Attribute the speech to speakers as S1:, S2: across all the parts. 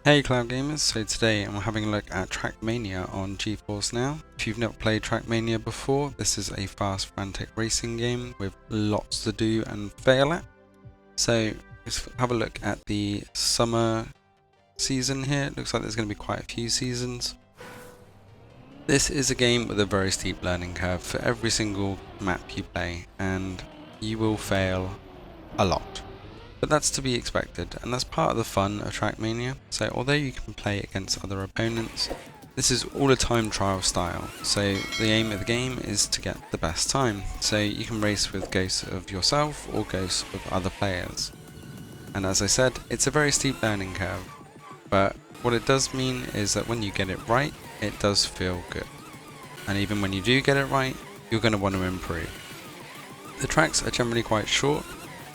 S1: Hey Cloud Gamers, so today I'm having a look at TrackMania on GeForce NOW. If you've never played TrackMania before, this is a fast frantic racing game with lots to do and fail at. So let's have a look at the summer season here. It looks like there's going to be quite a few seasons. This is a game with a very steep learning curve for every single map you play, and you will fail a lot. But that's to be expected, and that's part of the fun of TrackMania. So although you can play against other opponents, this is all a time trial style. So the aim of the game is to get the best time. So you can race with ghosts of yourself or ghosts of other players. And as I said, it's a very steep learning curve. But what it does mean is that when you get it right, it does feel good. And even when you do get it right, you're going to want to improve. The tracks are generally quite short.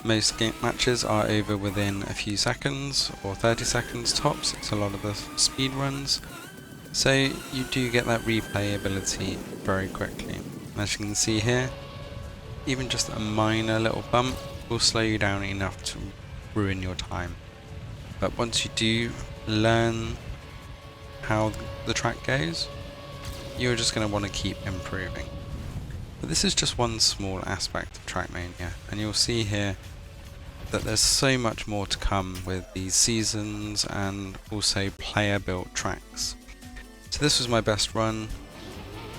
S1: Most game matches are over within a few seconds or 30 seconds tops. It's a lot of the speed runs, so you do get that replayability very quickly. As you can see here, even just a minor little bump will slow you down enough to ruin your time. But once you do learn how the track goes, you're just going to want to keep improving. But this is just one small aspect of TrackMania, and you'll see here that there's so much more to come with these seasons and also player built tracks. So this was my best run,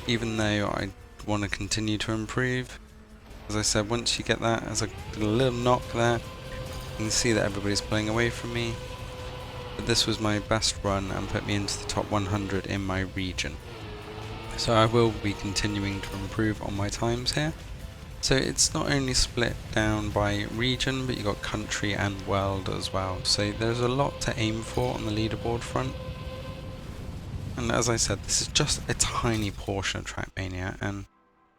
S1: even though I want to continue to improve. As I said, once you get that, as I did a little knock there, you can see that everybody's pulling away from me. But this was my best run and put me into the top 100 in my region. So I will be continuing to improve on my times here. So it's not only split down by region, but you've got country and world as well. So there's a lot to aim for on the leaderboard front. And as I said, this is just a tiny portion of TrackMania, and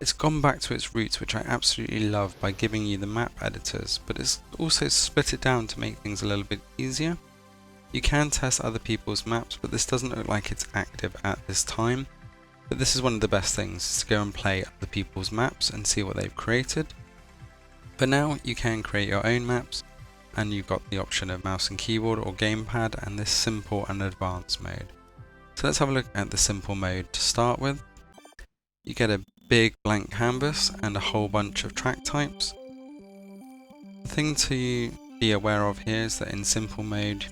S1: it's gone back to its roots, which I absolutely love, by giving you the map editors, but it's also split it down to make things a little bit easier. You can test other people's maps, but this doesn't look like it's active at this time. But this is one of the best things, is to go and play other people's maps and see what they've created. But now you can create your own maps, and you've got the option of mouse and keyboard or gamepad and this simple and advanced mode. So let's have a look at the simple mode to start with. You get a big blank canvas and a whole bunch of track types. The thing to be aware of here is that in simple mode,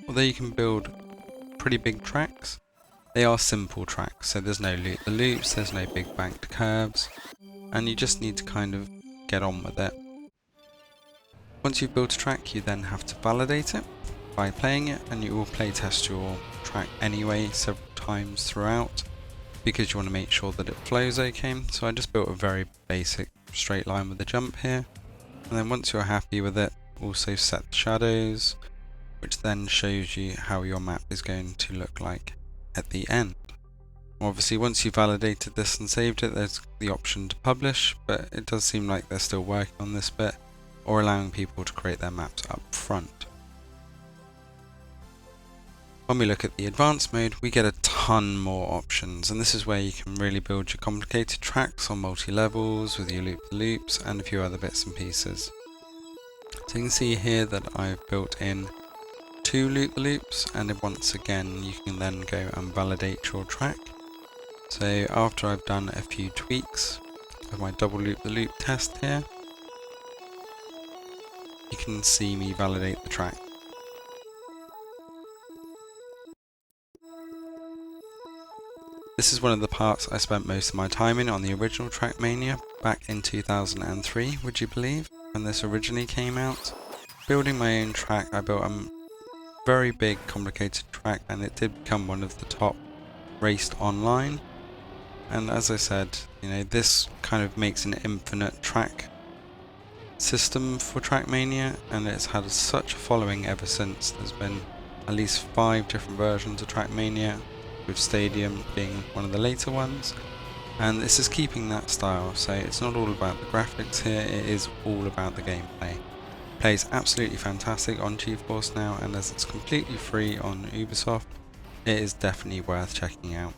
S1: although you can build pretty big tracks, they are simple tracks, so there's no loop the loops, there's no big banked curves, and you just need to kind of get on with it. Once you've built a track, you then have to validate it by playing it, and you will play test your track anyway several times throughout, because you want to make sure that it flows okay. So I just built a very basic straight line with a jump here, and then once you're happy with it, also set the shadows, which then shows you how your map is going to look like at the end. Obviously, once you've validated this and saved it, there's the option to publish, but it does seem like they're still working on this bit, or allowing people to create their maps up front. When we look at the advanced mode, we get a ton more options, and this is where you can really build your complicated tracks on multi-levels with your loop-the-loops and a few other bits and pieces. So you can see here that I've built in 2 loop-the-loops, and once again you can then go and validate your track. So after I've done a few tweaks of my double loop-the-loop test here, you can see me validate the track. This is one of the parts I spent most of my time in on the original TrackMania back in 2003, would you believe, when this originally came out. Building my own track, I built a very big complicated track, and it did become one of the top raced online. And as I said, you know, this kind of makes an infinite track system for TrackMania, and it's had such a following ever since. There's been at least 5 different versions of TrackMania, with Stadia being one of the later ones, and this is keeping that style. So it's not all about the graphics here, it is all about the gameplay. Plays absolutely fantastic on GeForce NOW, and as it's completely free on Ubisoft, it is definitely worth checking out.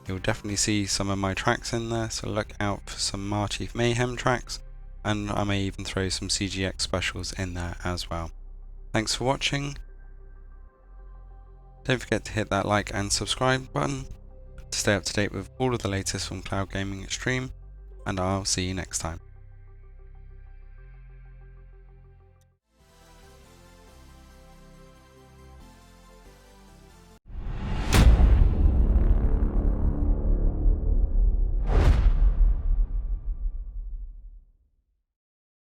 S1: You'll definitely see some of my tracks in there, so look out for some Chief Mayhem tracks, and I may even throw some CGX specials in there as well. Thanks for watching. Don't forget to hit that like and subscribe button to stay up to date with all of the latest from Cloud Gaming Extreme, and I'll see you next time.